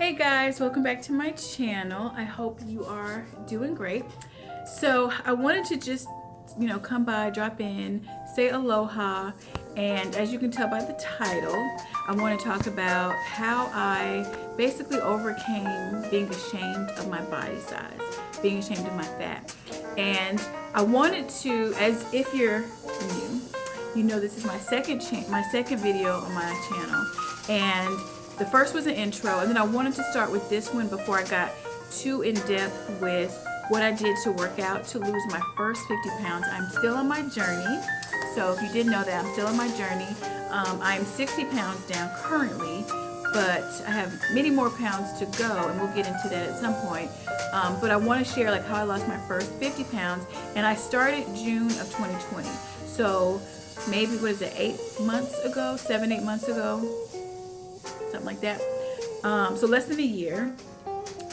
Hey guys, welcome back to my channel. I hope you are doing great. So I wanted to just, come by, drop in, say aloha, and as you can tell by the title, I want to talk about how I basically overcame being ashamed of my body size, being ashamed of my fat. And I wanted to, as if you're new, this is my second video on my channel, and the first was an intro, and then I wanted to start with this one before I got too in depth with what I did to work out to lose my first 50 pounds. I'm still on my journey, so if you didn't know that, I'm still on my journey. I'm 60 pounds down currently, but I have many more pounds to go, and we'll get into that at some point. But I want to share how I lost my first 50 pounds, and I started June of 2020. So maybe, 8 months ago, 7-8 months ago, something like that. So less than a year.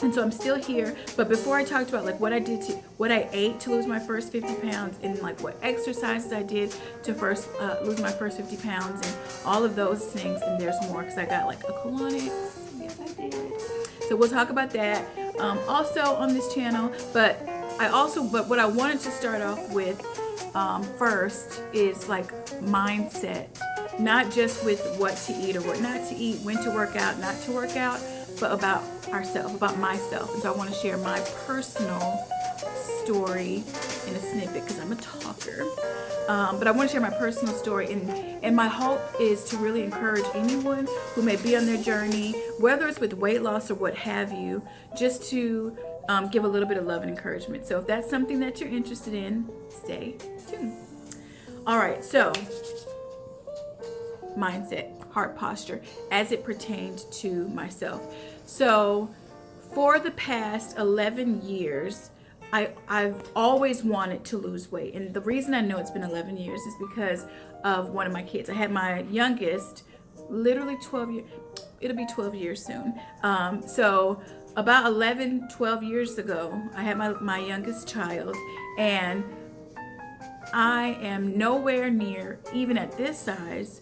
And so I'm still here. But before I talked about what I ate to lose my first 50 pounds, and what exercises I did to first lose my first 50 pounds, and all of those things, and there's more because I got a colonics. Yes, I did. So we'll talk about that also on this channel. But what I wanted to start off with first is mindset. Not just with what to eat or what not to eat, when to work out, not to work out, but about ourselves, about myself. And so I want to share my personal story in a snippet because I'm a talker. But I want to share my personal story, and my hope is to really encourage anyone who may be on their journey, whether it's with weight loss or what have you, just to give a little bit of love and encouragement. So if that's something that you're interested in, stay tuned. All right, so mindset, heart posture, as it pertained to myself. So for the past 11 years, I've always wanted to lose weight. And the reason I know it's been 11 years is because of one of my kids. I had my youngest literally 12 years. It'll be 12 years soon. So about 11, 12 years ago, I had my youngest child, and I am nowhere near, even at this size,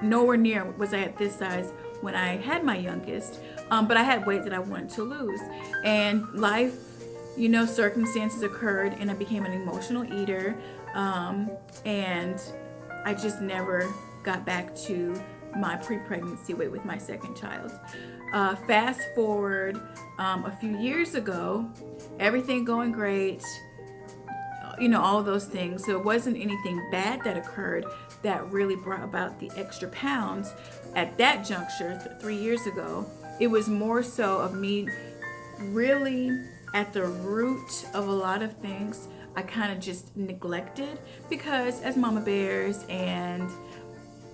nowhere near was I at this size when I had my youngest, but I had weight that I wanted to lose, and life, circumstances occurred, and I became an emotional eater, and I just never got back to my pre-pregnancy weight with my second child. Fast forward a few years ago, everything going great, all of those things. So it wasn't anything bad that occurred that really brought about the extra pounds at that juncture 3 years ago. It was more so of me really at the root of a lot of things I kind of just neglected, because as mama bears and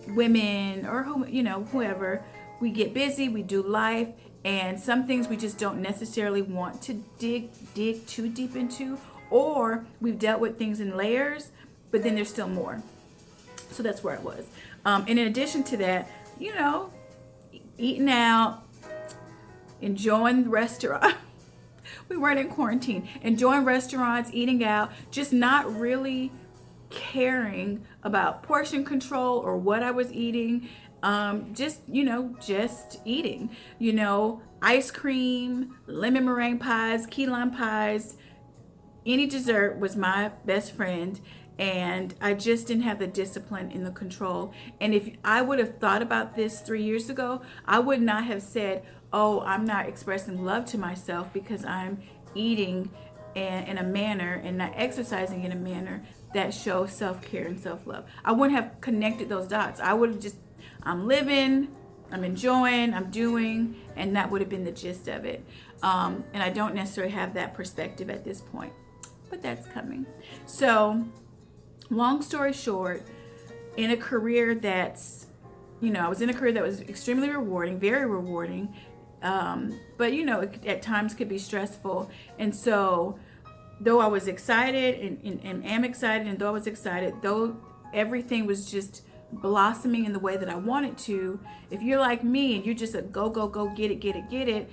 women, or whoever, we get busy, we do life, and some things we just don't necessarily want to dig too deep into, or we've dealt with things in layers, but then there's still more. So that's where I was. And in addition to that, eating out, enjoying the restaurant. We weren't in quarantine. Enjoying restaurants, eating out, just not really caring about portion control or what I was eating. Just eating. Ice cream, lemon meringue pies, key lime pies, any dessert was my best friend, and I just didn't have the discipline and the control. And if I would have thought about this 3 years ago, I would not have said, oh, I'm not expressing love to myself because I'm eating in a manner and not exercising in a manner that shows self-care and self-love. I wouldn't have connected those dots. I would have just, I'm living, I'm enjoying, I'm doing, and that would have been the gist of it. And I don't necessarily have that perspective at this point, but that's coming. So long story short, in a career that's, I was in a career that was extremely rewarding, very rewarding, but it at times could be stressful. And so though I was excited and am excited, and though I was excited, though everything was just blossoming in the way that I wanted to, if you're like me and you're just a go get it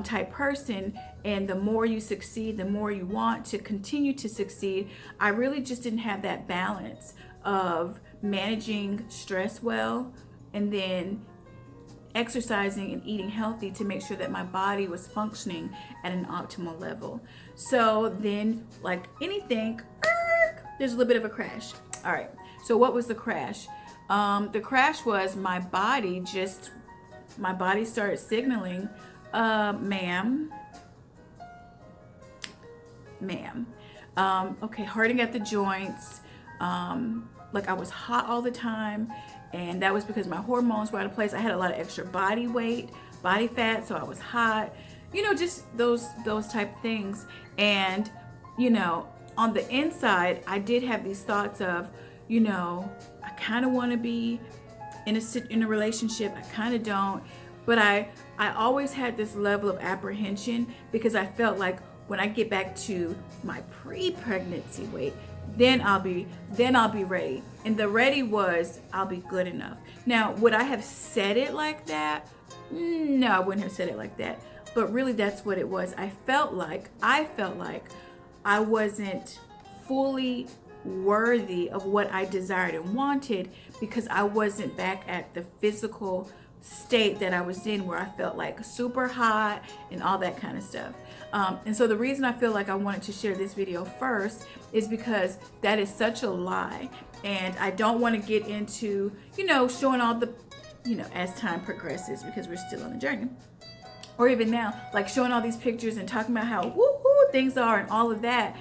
type person, and the more you succeed, the more you want to continue to succeed, I really just didn't have that balance of managing stress well, and then exercising and eating healthy to make sure that my body was functioning at an optimal level. So then, like anything, there's a little bit of a crash. All right. So what was the crash? The crash was my body started signaling, ma'am. Okay, hurting at the joints. Like I was hot all the time, and that was because my hormones were out of place. I had a lot of extra body weight, body fat, so I was hot. Just those type of things. And on the inside, I did have these thoughts of, I kind of want to be in a relationship. I kind of don't, but I always had this level of apprehension because I felt like when I get back to my pre-pregnancy weight, then I'll be ready. And the ready was, I'll be good enough. Now, would I have said it like that? No, I wouldn't have said it like that. But really, that's what it was. I felt like I wasn't fully worthy of what I desired and wanted because I wasn't back at the physical state that I was in, where I felt like super hot and all that kind of stuff. And so the reason I feel like I wanted to share this video first is because that is such a lie. And I don't want to get into, showing all the, as time progresses, because we're still on the journey. Or even now, like showing all these pictures and talking about how woo-hoo things are and all of that.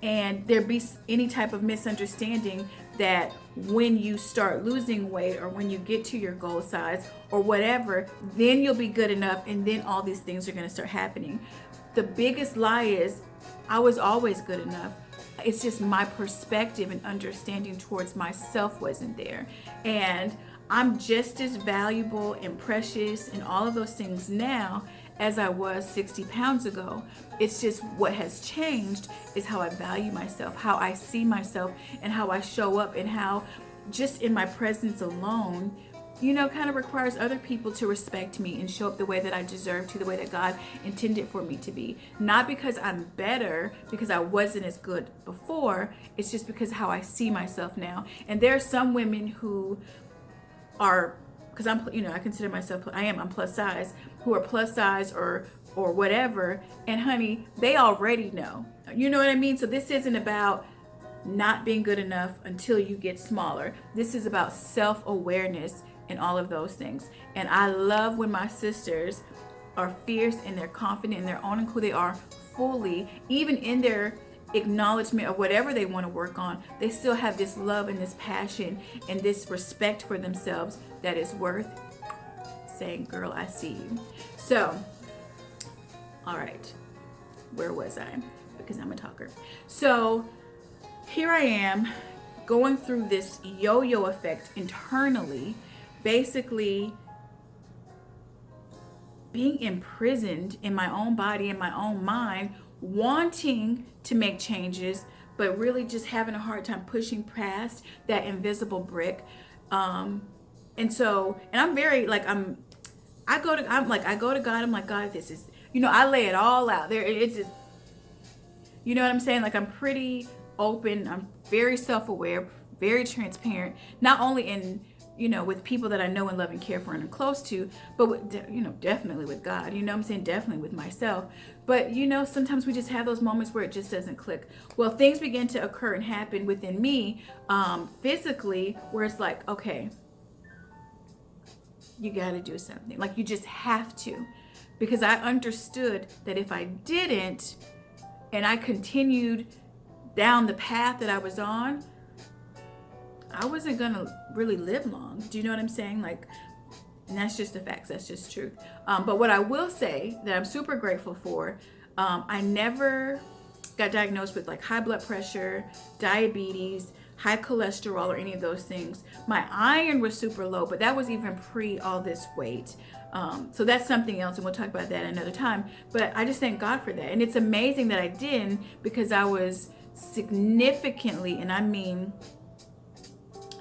And there be any type of misunderstanding that when you start losing weight or when you get to your goal size or whatever, then you'll be good enough and then all these things are going to start happening. The biggest lie is I was always good enough. It's just my perspective and understanding towards myself wasn't there. And I'm just as valuable and precious and all of those things now as I was 60 pounds ago. It's just what has changed is how I value myself, how I see myself, and how I show up, and how just in my presence alone, kind of requires other people to respect me and show up the way that I deserve to, the way that God intended for me to be. Not because I'm better, because I wasn't as good before. It's just because how I see myself now. And there are some women who are, because I consider myself, I'm plus size, who are plus size or whatever, and honey, they already know. You know what I mean? So this isn't about not being good enough until you get smaller. This is about self-awareness and all of those things. And I love when my sisters are fierce and they're confident and they're owning who they are fully, even in their acknowledgement of whatever they want to work on. They still have this love and this passion and this respect for themselves that is worth saying, girl, I see you. So, all right, where was I? Because I'm a talker. So here I am going through this yo-yo effect internally, basically being imprisoned in my own body, in my own mind, wanting to make changes, but really just having a hard time pushing past that invisible brick. And I'm very like, I go to God. I'm like, God, this is, I lay it all out there. It's just, you know what I'm saying? Like, I'm pretty open. I'm very self-aware, very transparent, not only in, with people that I know and love and care for and are close to, but with, definitely with God, I'm saying, definitely with myself. But, sometimes we just have those moments where it just doesn't click. Well, things begin to occur and happen within me, physically, where it's like, okay, you got to do something. Like, you just have to, because I understood that if I didn't, and I continued down the path that I was on, I wasn't gonna really live long. Do you know what I'm saying? Like, and that's just the facts. That's just truth. But what I will say that I'm super grateful for, I never got diagnosed with like high blood pressure, diabetes, high cholesterol, or any of those things. My iron was super low, but that was even pre all this weight. So that's something else, and we'll talk about that another time. But I just thank God for that. And it's amazing that I didn't, because I was significantly, and I mean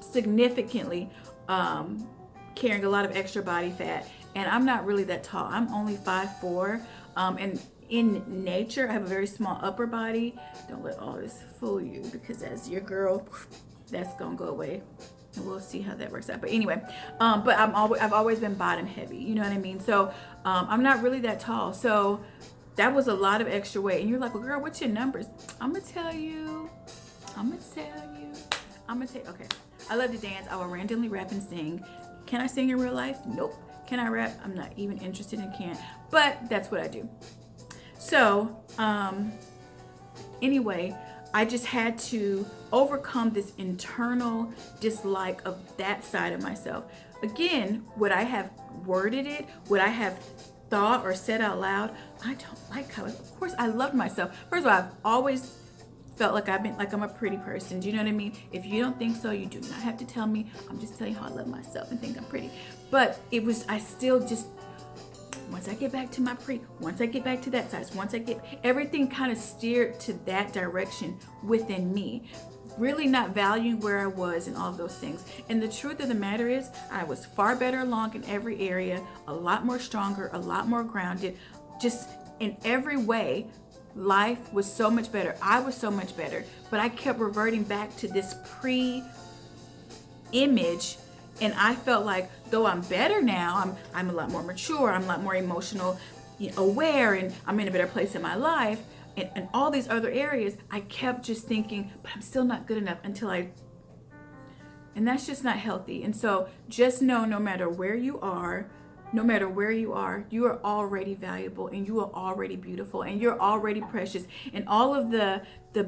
significantly, carrying a lot of extra body fat. And I'm not really that tall. I'm only 5'4". And in nature, I have a very small upper body. Don't let all this fool you, because as your girl, that's gonna go away And we'll see how that works out. But anyway, but I've always been bottom heavy. You know what I mean? So I'm not really that tall. So that was a lot of extra weight. And you're like, well, girl, what's your numbers? I'm gonna tell you. Okay. I love to dance. I will randomly rap and sing. Can I sing in real life? Nope. Can I rap? I'm not even interested and can't. But that's what I do. So anyway, I just had to overcome this internal dislike of that side of myself. Again, would I have worded it? Would I have thought or said out loud, I don't like how, of course I loved myself. First of all, I've always felt like I'm a pretty person. Do you know what I mean? If you don't think so, you do not have to tell me. I'm just telling you how I love myself and think I'm pretty. But I still just, once I get back to once I get back to that size, everything kind of steered to that direction within me. Really not valuing where I was and all of those things. And the truth of the matter is, I was far better along in every area, a lot more stronger, a lot more grounded, just in every way. Life was so much better. I was so much better. But I kept reverting back to this pre-image. And I felt like, though I'm better now, I'm a lot more mature, I'm a lot more emotional, aware, and I'm in a better place in my life, and all these other areas, I kept just thinking, but I'm still not good enough and that's just not healthy. And so just know, no matter where you are, you are already valuable, and you are already beautiful, and you're already precious, and all of the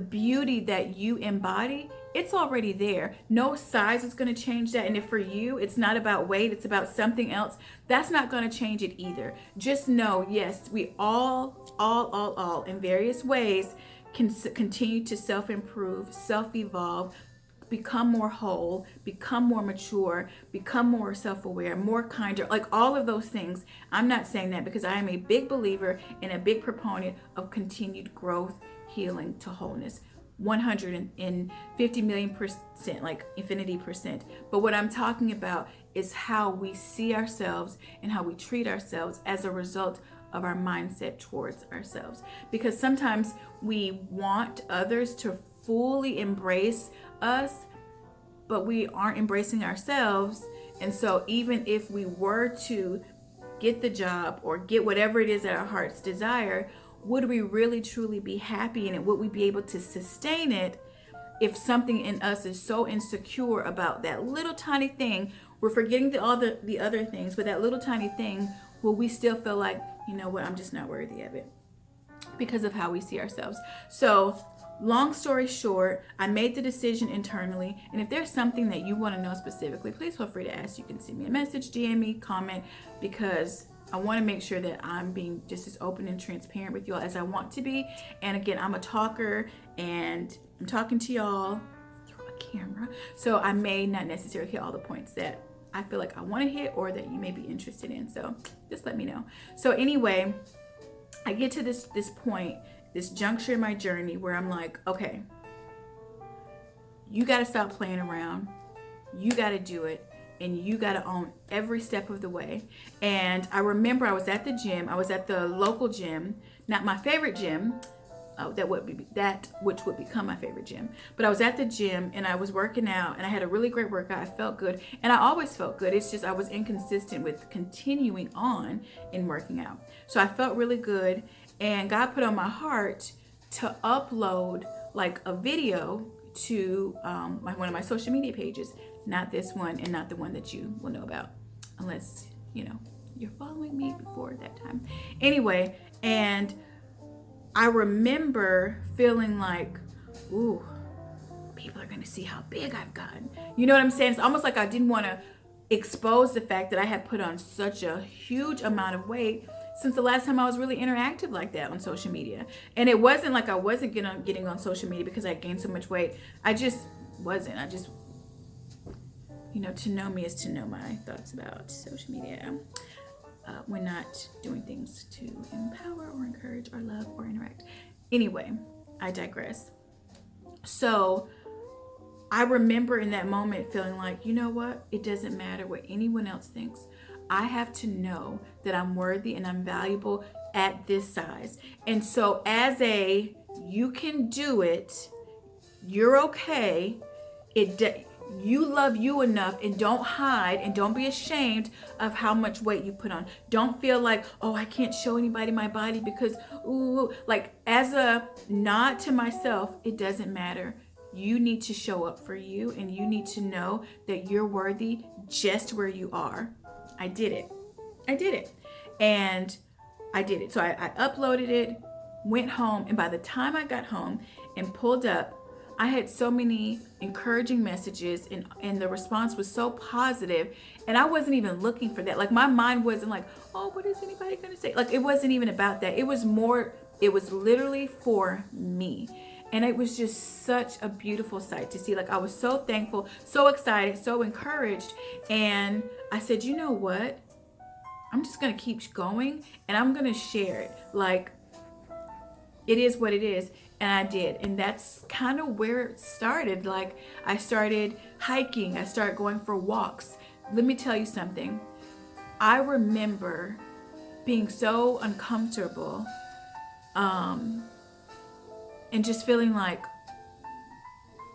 beauty that you embody, it's already there. No size is going to change that. And if for you it's not about weight, it's about something else, that's not going to change it either. Just know, yes, we all in various ways can continue to self-improve, self-evolve, become more whole, become more mature, become more self-aware, more kinder, like all of those things. I'm not saying that, because I am a big believer and a big proponent of continued growth, healing to wholeness. 150 million percent, like infinity percent. But what I'm talking about is how we see ourselves and how we treat ourselves as a result of our mindset towards ourselves. Because sometimes we want others to fully embrace us, but we aren't embracing ourselves. And so even if we were to get the job or get whatever it is that our hearts desire, would we really truly be happy in it? Would we be able to sustain it if something in us is so insecure about that little tiny thing? We're forgetting all the other things, but that little tiny thing, will we still feel like, you know what, I'm just not worthy of it, because of how we see ourselves? So long story short, I made the decision internally. And if there's something that you want to know specifically, please feel free to ask. You can send me a message, DM me, comment, because I want to make sure that I'm being just as open and transparent with y'all as I want to be. And again, I'm a talker, and I'm talking to y'all through a camera, so I may not necessarily hit all the points that I feel like I want to hit or that you may be interested in. So just let me know. So anyway, I get to this point, this juncture in my journey where I'm like, okay, you got to stop playing around. You got to do it. And you got to own every step of the way. And I remember I was at the gym. I was at the local gym, not my favorite gym, which would become my favorite gym. But I was at the gym and I was working out, and I had a really great workout. I felt good, and I always felt good. It's just I was inconsistent with continuing on in working out. So I felt really good, and God put on my heart to upload like a video to one of my social media pages. Not this one, and not the one that you will know about, unless, you're following me before that time. Anyway, and I remember feeling like, ooh, people are going to see how big I've gotten. You know what I'm saying? It's almost like I didn't want to expose the fact that I had put on such a huge amount of weight since the last time I was really interactive like that on social media. And it wasn't like I wasn't getting on social media because I gained so much weight. I just wasn't. To know me is to know my thoughts about social media. When not doing things to empower or encourage or love or interact. Anyway, I digress. So I remember in that moment feeling like, you know what? It doesn't matter what anyone else thinks. I have to know that I'm worthy and I'm valuable at this size. And so you can do it, you're okay, you love you enough, and don't hide and don't be ashamed of how much weight you put on. Don't feel like, oh, I can't show anybody my body because, ooh, like as a nod to myself, it doesn't matter. You need to show up for you, and you need to know that you're worthy just where you are. I did it. And I did it. So I uploaded it, went home, and by the time I got home and pulled up, I had so many encouraging messages, and the response was so positive, and I wasn't even looking for that. Like my mind wasn't like, oh, what is anybody gonna say? Like it wasn't even about that. It was literally for me. And it was just such a beautiful sight to see. Like I was so thankful, so excited, so encouraged. And I said, you know what? I'm just gonna keep going, and I'm gonna share it. Like it is what it is. And I did. And that's kind of where it started. Like I started hiking. I started going for walks. Let me tell you something. I remember being so uncomfortable and just feeling like,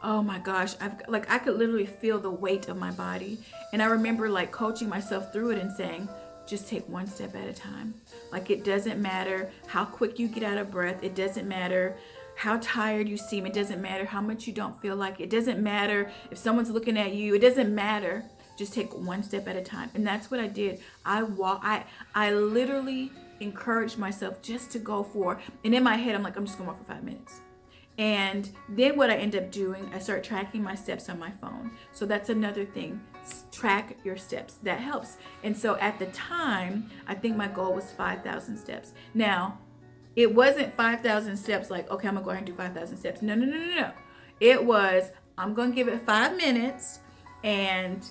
oh my gosh, I could literally feel the weight of my body. And I remember like coaching myself through it and saying, just take one step at a time. Like it doesn't matter how quick you get out of breath. It doesn't matter how tired you seem. It doesn't matter how much you don't feel like. It doesn't matter if someone's looking at you. It doesn't matter. Just take one step at a time. And that's what I did. I literally encouraged myself just to go for, and in my head, I'm like, I'm just gonna walk for 5 minutes. And then what I end up doing, I start tracking my steps on my phone. So that's another thing. Track your steps. That helps. And so at the time, I think my goal was 5,000 steps. Now, it wasn't 5,000 steps like, okay, I'm gonna go ahead and do 5,000 steps. No. It was, I'm gonna give it 5 minutes, and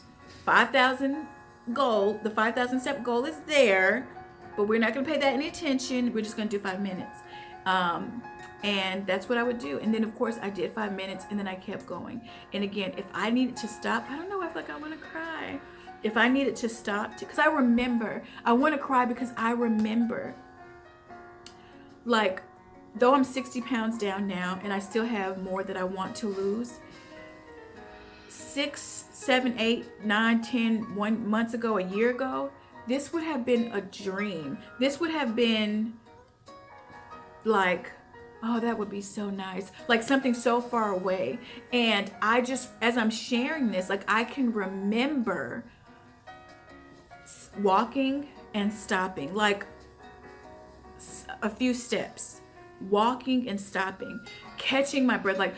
5,000 goal, the 5,000 step goal is there, but we're not gonna pay that any attention. We're just gonna do 5 minutes. And that's what I would do. And then of course I did 5 minutes, and then I kept going. And again, if I needed to stop, I don't know, I feel like I want to cry. If I needed to stop, because I want to cry because I remember, like, though I'm 60 pounds down now and I still have more that I want to lose, 6, 7, 8, 9, 10, 1 months ago, a year ago, this would have been a dream. This would have been like, oh, that would be so nice. Like something so far away. And I just, as I'm sharing this, like I can remember walking and stopping, like a few steps, walking and stopping, catching my breath, like,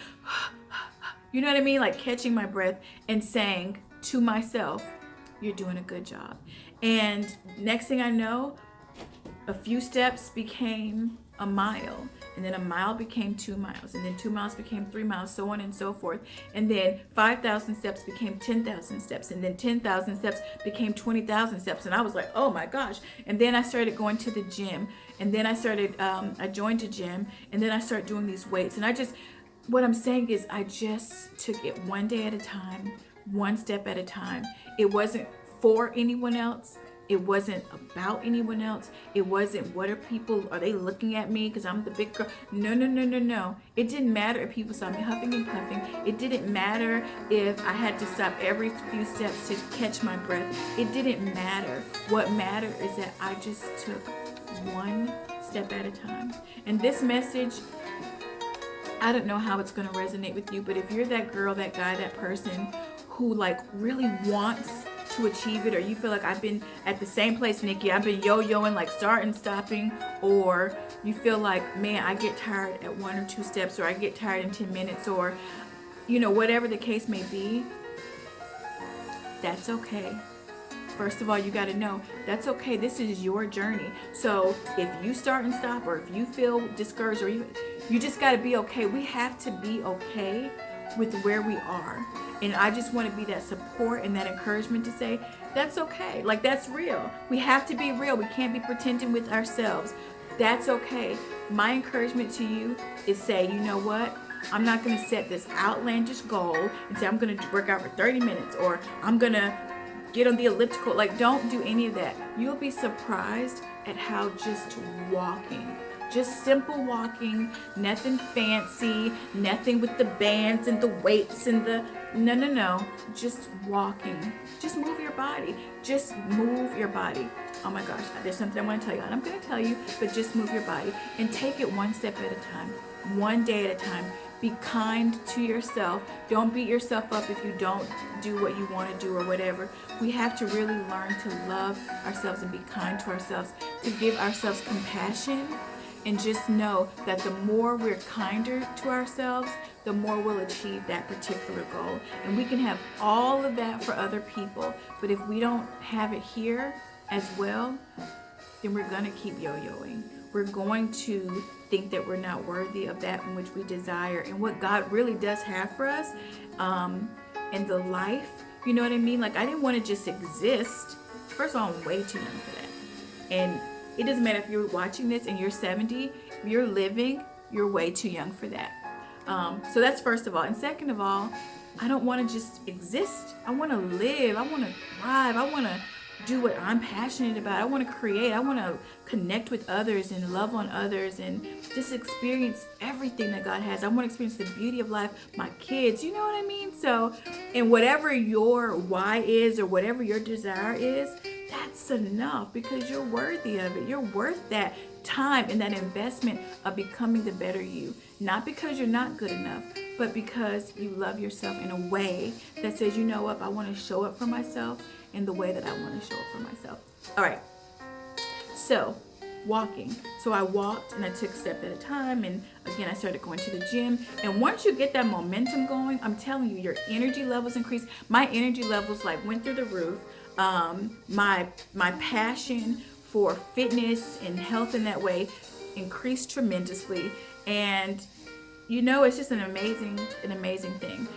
you know what I mean? Like catching my breath and saying to myself, you're doing a good job. And next thing I know, a few steps became a mile, and then a mile became 2 miles, and then 2 miles became 3 miles, so on and so forth. And then 5,000 steps became 10,000 steps, and then 10,000 steps became 20,000 steps. And I was like, oh my gosh. And then I started going to the gym, and then I joined a gym, and then I started doing these weights. And what I'm saying is I just took it one day at a time, one step at a time. It wasn't for anyone else. It wasn't about anyone else. It wasn't, are they looking at me because I'm the big girl? No. It didn't matter if people saw me huffing and puffing. It didn't matter if I had to stop every few steps to catch my breath. It didn't matter. What mattered is that I just took one step at a time. And this message, I don't know how it's going to resonate with you, but if you're that girl, that guy, that person who like really wants to achieve it, or you feel like I've been at the same place, Nikki, I've been yo-yoing, like starting, stopping, or you feel like, man, I get tired at 1 or 2 steps, or I get tired in 10 minutes, or whatever the case may be, that's okay. First of all, you got to know that's okay. This is your journey. So if you start and stop, or if you feel discouraged, or you just got to be okay. We have to be okay with where we are. And I just want to be that support and that encouragement to say, that's okay. Like, that's real. We have to be real. We can't be pretending with ourselves. That's okay. My encouragement to you is say, you know what? I'm not going to set this outlandish goal and say I'm going to work out for 30 minutes, or I'm going to get on the elliptical. Like, don't do any of that. You'll be surprised at how just Just simple walking, nothing fancy, nothing with the bands and the weights and the, no. Just walking. Just move your body. Just move your body. Oh my gosh, there's something I want to tell you, and I'm going to tell you, but just move your body and take it one step at a time, one day at a time. Be kind to yourself. Don't beat yourself up if you don't do what you want to do or whatever. We have to really learn to love ourselves and be kind to ourselves, to give ourselves compassion, and just know that the more we're kinder to ourselves, the more we'll achieve that particular goal. And we can have all of that for other people, but if we don't have it here as well, then we're going to keep yo-yoing. We're going to think that we're not worthy of that in which we desire and what God really does have for us, and the life. You know what I mean? Like, I didn't want to just exist. First of all, I'm way too young for that. And it doesn't matter if you're watching this and you're 70, if you're living, you're way too young for that. So that's first of all. And second of all, I don't want to just exist. I want to live. I want to thrive. I want to do what I'm passionate about. I want to create. I want to connect with others and love on others and just experience everything that God has. I want to experience the beauty of life, my kids, you know what I mean? So, and whatever your why is or whatever your desire is, that's enough, because you're worthy of it. You're worth that time and that investment of becoming the better you. Not because you're not good enough, but because you love yourself in a way that says, you know what, I want to show up for myself in the way that I want to show up for myself. All right. So, walking. So I walked and I took a step at a time, and again I started going to the gym. And once you get that momentum going, I'm telling you, your energy levels increase. My energy levels like went through the roof. My passion for fitness and health in that way increased tremendously. And you know, it's just an amazing thing.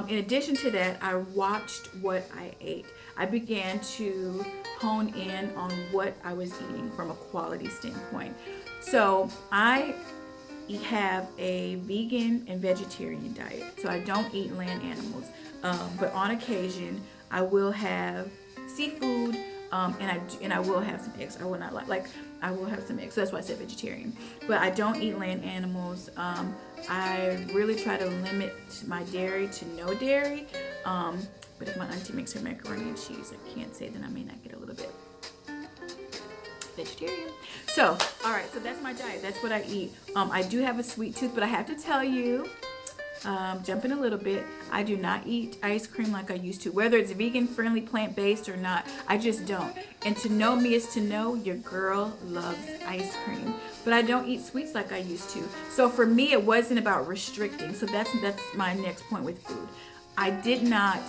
In addition to that, I watched what I ate. I began to hone in on what I was eating from a quality standpoint. So I have a vegan and vegetarian diet. So I don't eat land animals, but on occasion I will have seafood, and I will have some eggs. I will not like I will have some eggs. So that's why I said vegetarian. But I don't eat land animals. I really try to limit my dairy to no dairy. But if my auntie makes her macaroni and cheese, I can't say that I may not get a little bit vegetarian. So, all right, so that's my diet. That's what I eat. I do have a sweet tooth, but I have to tell you, jumping a little bit, I do not eat ice cream like I used to, whether it's vegan friendly, plant-based or not. I just don't. And to know me is to know your girl loves ice cream, but I don't eat sweets like I used to. So for me, it wasn't about restricting. So that's my next point with food. I did not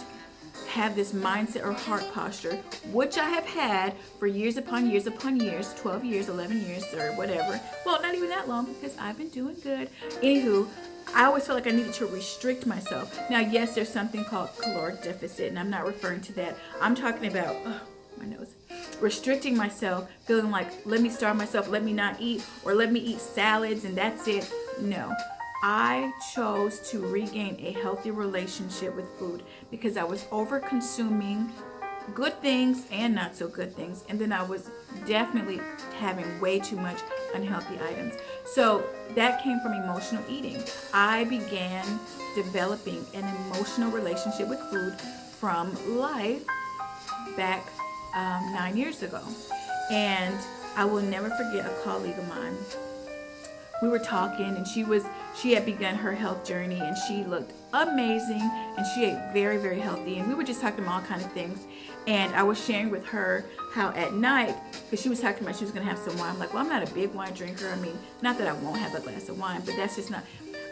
have this mindset or heart posture, which I have had for years upon years upon years, 12 years, 11 years, or whatever. Well, not even that long, because I've been doing good. Anywho, I always felt like I needed to restrict myself. Now, yes, there's something called caloric deficit, and I'm not referring to that. I'm talking about, my nose, restricting myself, feeling like, let me starve myself, let me not eat, or let me eat salads, and that's it. No. I chose to regain a healthy relationship with food because I was over consuming good things and not so good things, and then I was definitely having way too much unhealthy items. So that came from emotional eating. I began developing an emotional relationship with food from life back 9 years ago, and I will never forget a colleague of mine. We were talking, and she had begun her health journey, and she looked amazing, and she ate very, very healthy, and we were just talking about all kinds of things. And I was sharing with her how at night, because she was talking about she was going to have some wine. I'm like, well, I'm not a big wine drinker. I mean, not that I won't have a glass of wine, but that's just not,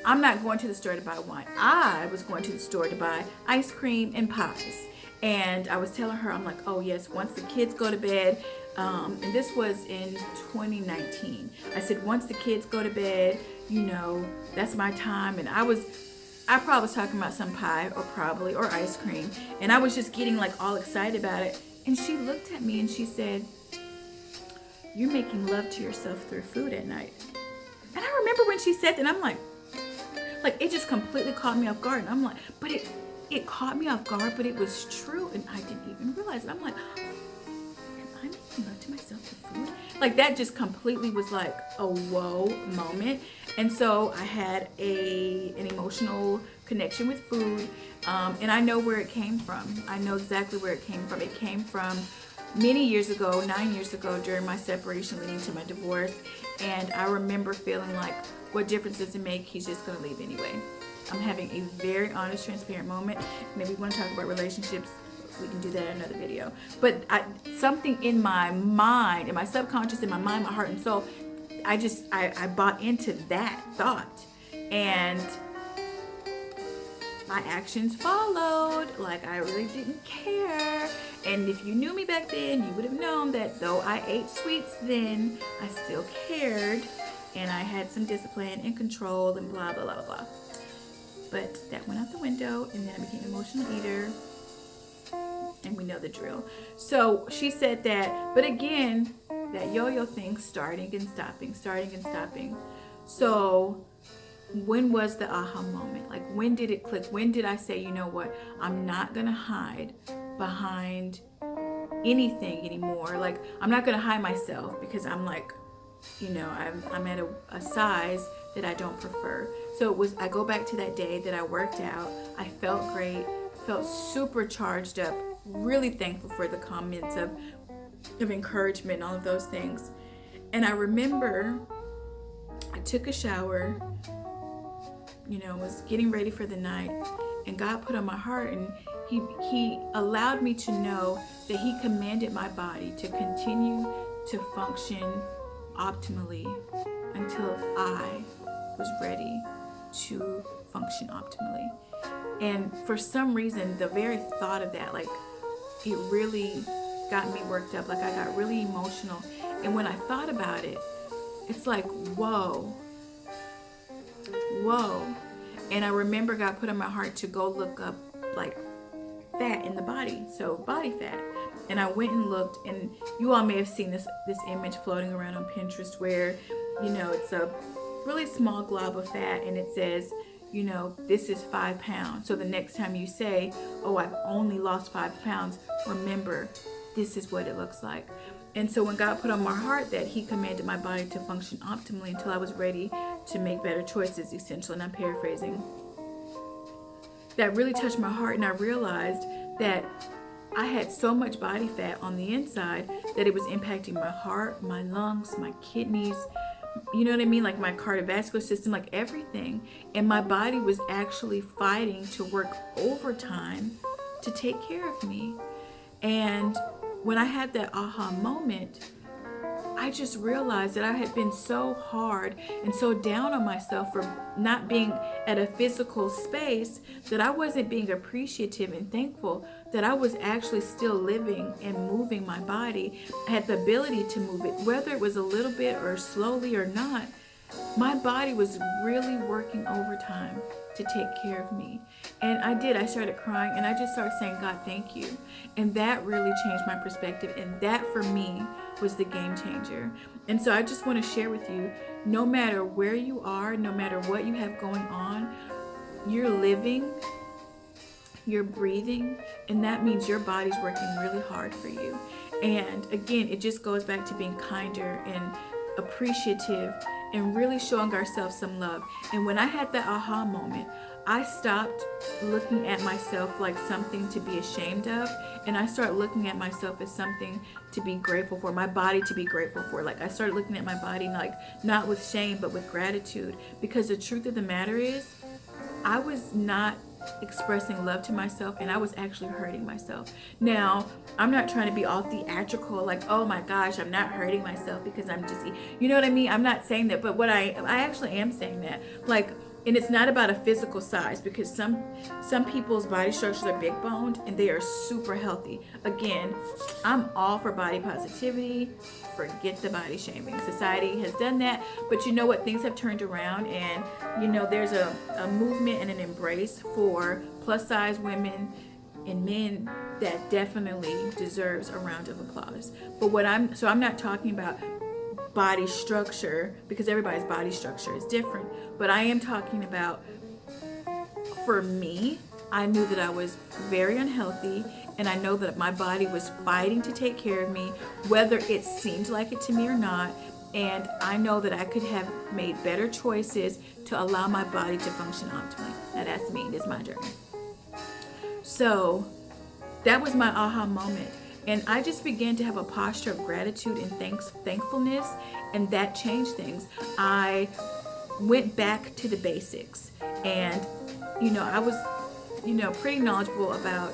I'm not going to the store to buy wine. I was going to the store to buy ice cream and pies. And I was telling her, I'm like, oh yes, once the kids go to bed, and this was in 2019. I said, once the kids go to bed, you know, that's my time. And I probably was talking about some pie or ice cream. And I was just getting like all excited about it. And she looked at me and she said, you're making love to yourself through food at night. And I remember when she said that, I'm like it just completely caught me off guard. And I'm like, but it caught me off guard, but it was true. And I didn't even realize it. I'm like, am I making love to myself through food? Like that just completely was like a whoa moment. And so I had an emotional connection with food. And I know where it came from. I know exactly where it came from. It came from many years ago, 9 years ago, during my separation leading to my divorce. And I remember feeling like, what difference does it make? He's just going to leave anyway. I'm having a very honest, transparent moment. And if we want to talk about relationships, we can do that in another video. But something in my mind, in my subconscious, in my mind, my heart and soul, I bought into that thought. And my actions followed. Like, I really didn't care. And if you knew me back then, you would have known that though I ate sweets then, I still cared. And I had some discipline and control and blah, blah, blah, blah. But that went out the window, and then I became an emotional eater. And we know the drill. So she said that, but again, that yo-yo thing, starting and stopping, starting and stopping. So when was the aha moment? Like, when did it click? When did I say, you know what? I'm not going to hide behind anything anymore. Like, I'm not going to hide myself because I'm like, you know, I'm at a size that I don't prefer. So it was, I go back to that day that I worked out. I felt great, felt super charged up, really thankful for the comments of encouragement and all of those things. And I remember I took a shower, you know, was getting ready for the night, and God put on my heart, and he allowed me to know that he commanded my body to continue to function optimally until I was ready to function optimally. And for some reason, the very thought of that, like, it really got me worked up. Like, I got really emotional. And when I thought about it, it's like, whoa. And I remember God put on my heart to go look up, like, fat in the body. So body fat. And I went and looked, and you all may have seen this image floating around on Pinterest where, you know, it's a really small glob of fat, and it says, you know, this is 5 pounds. So the next time you say, oh, I've only lost 5 pounds, remember, this is what it looks like. And so when God put on my heart that he commanded my body to function optimally until I was ready to make better choices, essentially, and I'm paraphrasing, that really touched my heart. And I realized that I had so much body fat on the inside that it was impacting my heart, my lungs, my kidneys, you know what I mean? Like my cardiovascular system, like everything. And my body was actually fighting to work overtime to take care of me. And when I had that aha moment, I just realized that I had been so hard and so down on myself for not being at a physical space that I wasn't being appreciative and thankful that I was actually still living and moving my body. I had the ability to move it, whether it was a little bit or slowly or not. My body was really working overtime to take care of me. And I did. I started crying, and I just started saying, God, thank you. And that really changed my perspective. And that for me was the game changer. And so I just want to share with you, no matter where you are, no matter what you have going on, you're living, you're breathing, and that means your body's working really hard for you. And again, it just goes back to being kinder and appreciative and really showing ourselves some love. And when I had that aha moment, I stopped looking at myself like something to be ashamed of, and I started looking at myself as something to be grateful for, my body to be grateful for. Like, I started looking at my body like not with shame but with gratitude, because the truth of the matter is I was not expressing love to myself, and I was actually hurting myself. Now, I'm not trying to be all theatrical, like, oh my gosh, I'm not hurting myself because I'm just, you know what I mean? I'm not saying that, but what I actually am saying that, like, and it's not about a physical size, because some people's body structures are big boned and they are super healthy. Again, I'm all for body positivity. Forget the body shaming. Society has done that, but you know what? Things have turned around, and you know there's a movement and an embrace for plus size women and men that definitely deserves a round of applause. But I'm not talking about body structure, because everybody's body structure is different, but I am talking about, for me, I knew that I was very unhealthy, and I know that my body was fighting to take care of me, whether it seemed like it to me or not. And I know that I could have made better choices to allow my body to function optimally. Now that's me, this is my journey. So that was my aha moment. And I just began to have a posture of gratitude and thankfulness, and that changed things. I went back to the basics, and I was pretty knowledgeable about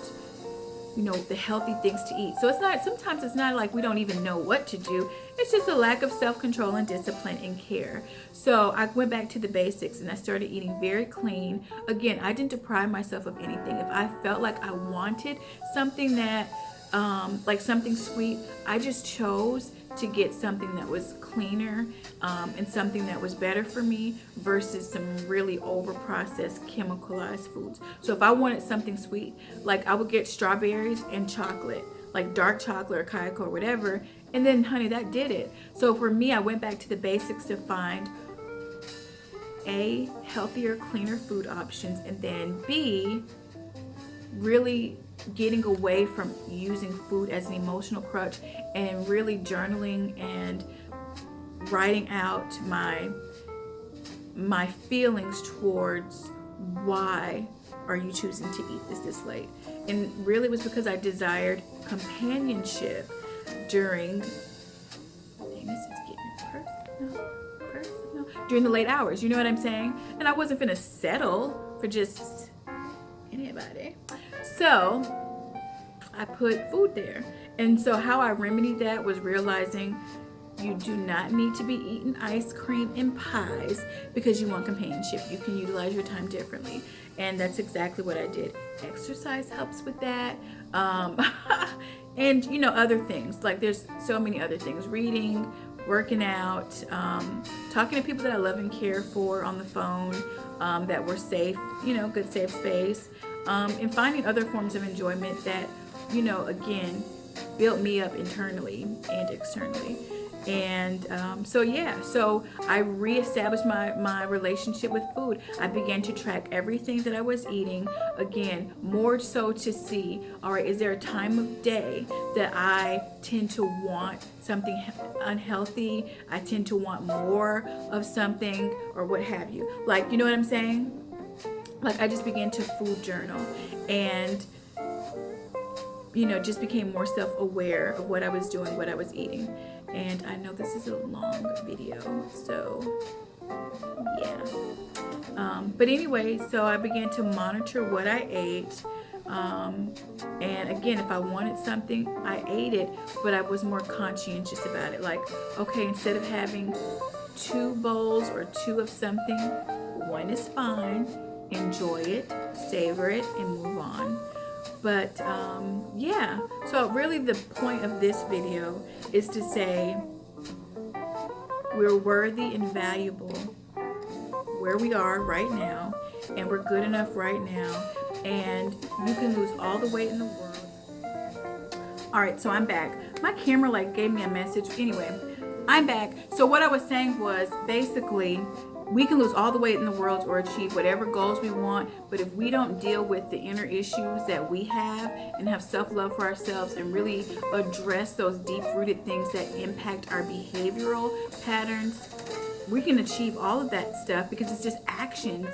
the healthy things to eat. So sometimes it's not like we don't even know what to do. It's just a lack of self-control and discipline and care. So I went back to the basics and I started eating very clean. Again, I didn't deprive myself of anything. If I felt like I wanted something that like something sweet, I just chose to get something that was cleaner and something that was better for me versus some really over-processed chemicalized foods. So if I wanted something sweet, like I would get strawberries and chocolate, like dark chocolate or cacao or whatever, and then honey, that did it. So for me, I went back to the basics to find A, healthier, cleaner food options, and then B, really getting away from using food as an emotional crutch and really journaling and writing out my feelings towards why are you choosing to eat this late. And really it was because I desired companionship during during the late hours, you know what I'm saying? And I wasn't gonna settle for just anybody. So I put food there. And so how I remedied that was realizing you do not need to be eating ice cream and pies because you want companionship. You can utilize your time differently. And that's exactly what I did. Exercise helps with that. And other things. Like there's so many other things. Reading, working out, talking to people that I love and care for on the phone, that were safe, good safe space. And finding other forms of enjoyment that, again, built me up internally and externally. And so I reestablished my relationship with food. I began to track everything that I was eating, again, more so to see, all right, is there a time of day that I tend to want something unhealthy? I tend to want more of something or what have you. Like, you know what I'm saying? Like I just began to food journal and just became more self-aware of what I was doing, what I was eating. And I know this is a long video, so yeah. But anyway, so I began to monitor what I ate. And again, if I wanted something, I ate it, but I was more conscientious about it. Like, okay, instead of having 2 bowls or 2 of something, 1 is fine. Enjoy it, savor it, and move on. But yeah, so really the point of this video is to say we're worthy and valuable where we are right now, and we're good enough right now, and you can lose all the weight in the world. All right, so I'm back. My camera gave me a message. Anyway, I'm back. So what I was saying was basically we can lose all the weight in the world or achieve whatever goals we want, but if we don't deal with the inner issues that we have and have self-love for ourselves and really address those deep-rooted things that impact our behavioral patterns, we can achieve all of that stuff because it's just actions,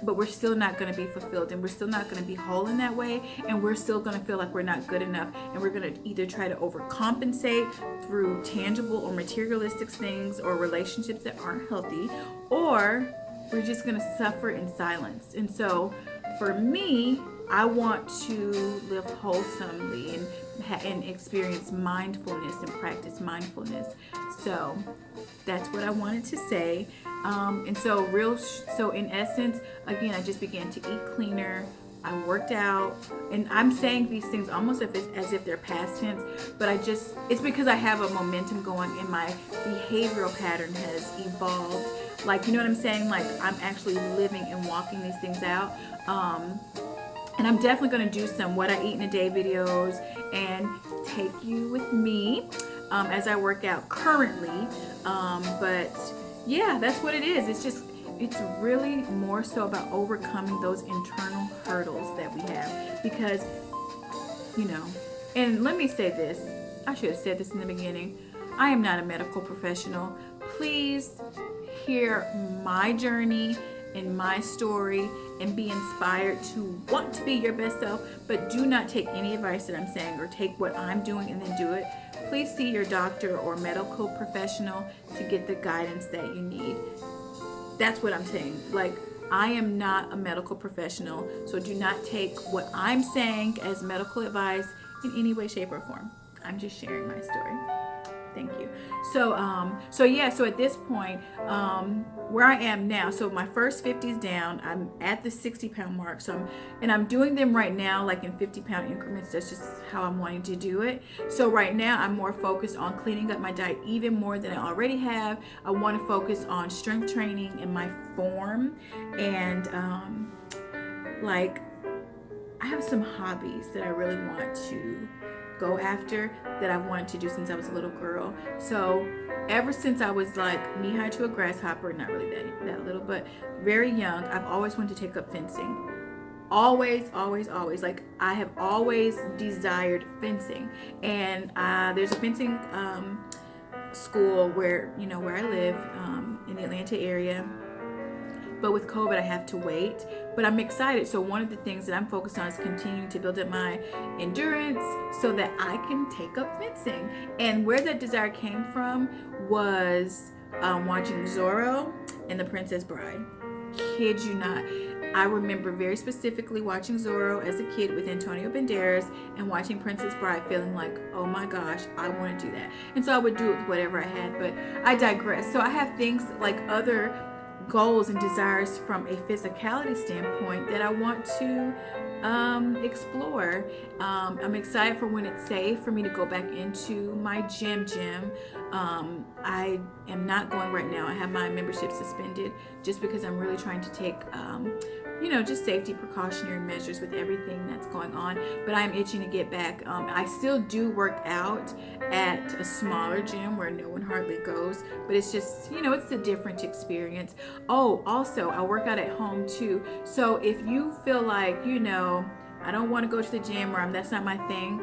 but we're still not going to be fulfilled, and we're still not going to be whole in that way, and we're still going to feel like we're not good enough, and we're going to either try to overcompensate through tangible or materialistic things or relationships that aren't healthy, or we're just going to suffer in silence. And so for me, I want to live wholesomely and experience mindfulness and practice mindfulness. So that's what I wanted to say. And so in essence, again, I just began to eat cleaner. I worked out, and I'm saying these things almost as if they're past tense, but it's because I have a momentum going and my behavioral pattern has evolved. Like, you know what I'm saying? Like, I'm actually living and walking these things out. And I'm definitely going to do some what I eat in a day videos and take you with me as I work out currently. But yeah, that's what it is. It's really more so about overcoming those internal hurdles that we have, because you know, and let me say this. I should have said this in the beginning. I am not a medical professional. Please hear my journey and my story and be inspired to want to be your best self, but do not take any advice that I'm saying or take what I'm doing and then do it. Please see your doctor or medical professional to get the guidance that you need. That's what I'm saying. Like, I am not a medical professional, so do not take what I'm saying as medical advice in any way, shape, or form. I'm just sharing my story. Thank you. So at this point, where I am now, so my first 50 is down. I'm at the 60-pound mark. So I'm doing them right now, like in 50-pound increments. That's just how I'm wanting to do it. So right now, I'm more focused on cleaning up my diet even more than I already have. I want to focus on strength training in my form, and like, I have some hobbies that I really want to go after that I've wanted to do since I was a little girl. So ever since I was like knee-high to a grasshopper, not really that little, but very young, I've always wanted to take up fencing. Always. Like, I have always desired fencing. And there's a fencing school where I live, in the Atlanta area. But with COVID, I have to wait. But I'm excited. So one of the things that I'm focused on is continuing to build up my endurance so that I can take up fencing. And where that desire came from was watching Zorro and The Princess Bride. Kid you not. I remember very specifically watching Zorro as a kid with Antonio Banderas and watching Princess Bride, feeling like, oh my gosh, I want to do that. And so I would do it with whatever I had. But I digress. So I have things like other goals and desires from a physicality standpoint that I want to explore. I'm excited for when it's safe for me to go back into my gym. I am not going right now. I have my membership suspended just because I'm really trying to take just safety precautionary measures with everything that's going on. But I'm itching to get back. I still do work out at a smaller gym where no one hardly goes, but it's just, it's a different experience. Oh, also, I work out at home too. So if you feel like, I don't want to go to the gym, or that's not my thing,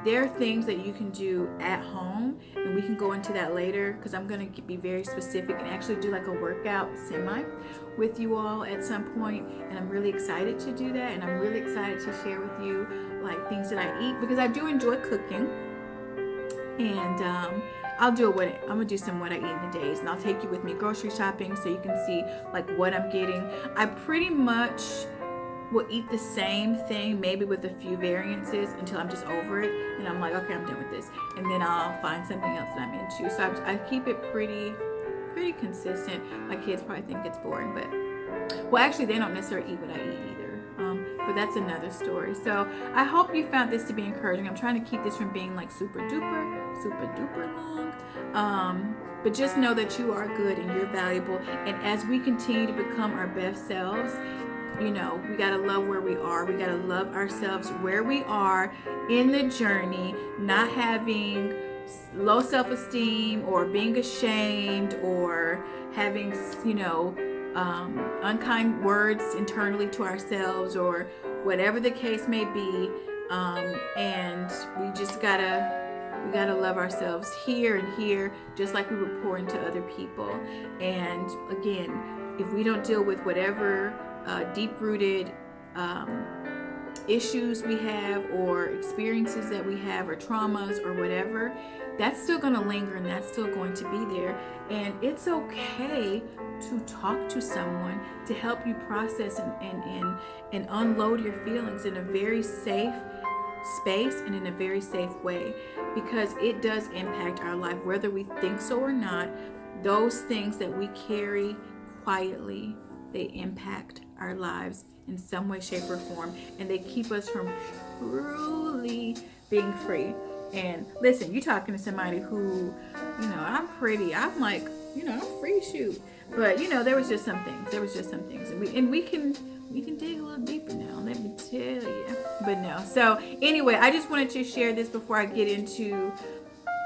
there are things that you can do at home, and we can go into that later because I'm going to be very specific and actually do like a workout with you all at some point. And I'm really excited to do that, and I'm really excited to share with you like things that I eat, because I do enjoy cooking. And I'm gonna do some what I eat in the days, and I'll take you with me grocery shopping so you can see like what I'm getting. I pretty much will eat the same thing, maybe with a few variances, until I'm just over it and I'm like, okay, I'm done with this, and then I'll find something else that I'm into. So I keep it pretty consistent. My kids probably think it's boring, but actually they don't necessarily eat what I eat either. But that's another story. So I hope you found this to be encouraging. I'm trying to keep this from being like super duper long. But just know that you are good and you're valuable. And as we continue to become our best selves, we got to love where we are. We got to love ourselves where we are in the journey, not having low self-esteem or being ashamed or having, unkind words internally to ourselves, or whatever the case may be. And we just gotta love ourselves here and here, just like we would pour into other people. And again, if we don't deal with whatever deep-rooted issues we have, or experiences that we have, or traumas, or whatever, that's still going to linger, and that's still going to be there. And it's okay to talk to someone to help you process and unload your feelings in a very safe space and in a very safe way, because it does impact our life, whether we think so or not. Those things that we carry quietly, they impact our lives in some way, shape, or form, and they keep us from truly being free. And listen, you talking to somebody who, I'm like, I'm free, shoot. But there was just some things, and we can dig a little deeper now, let me tell you. But no. So anyway, I just wanted to share this before I get into,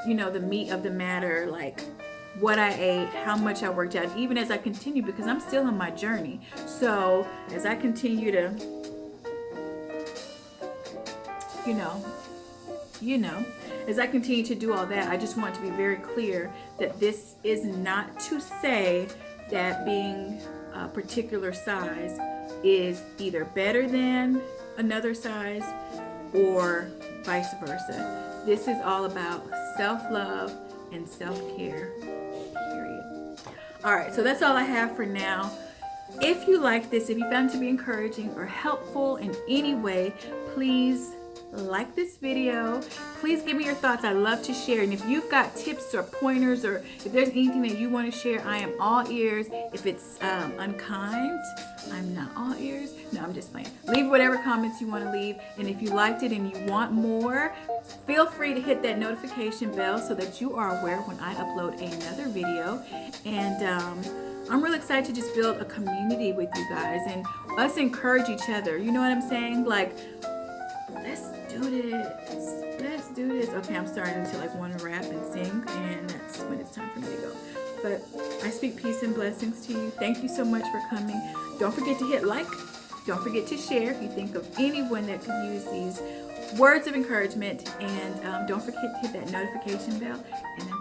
the meat of the matter, like what I ate, how much I worked out, even as I continue, because I'm still on my journey. So as I continue to you know, as I continue to do all that, I just want to be very clear that this is not to say that being a particular size is either better than another size or vice versa. This is all about self-love and self-care, period. All right, so that's all I have for now. If you like this, if you found it to be encouraging or helpful in any way, please like this video. Please give me your thoughts. I love to share. And if you've got tips or pointers, or if there's anything that you want to share, I am all ears. If it's unkind, I'm not all ears. No, I'm just playing. Leave whatever comments you want to leave. And if you liked it and you want more, feel free to hit that notification bell so that you are aware when I upload another video. And I'm really excited to just build a community with you guys and us encourage each other. You know what I'm saying? Like, let's do this. Let's do this. Okay, I'm starting to like want to rap and sing, and that's when it's time for me to go. But I speak peace and blessings to you. Thank you so much for coming. Don't forget to hit like. Don't forget to share if you think of anyone that could use these words of encouragement. And don't forget to hit that notification bell. And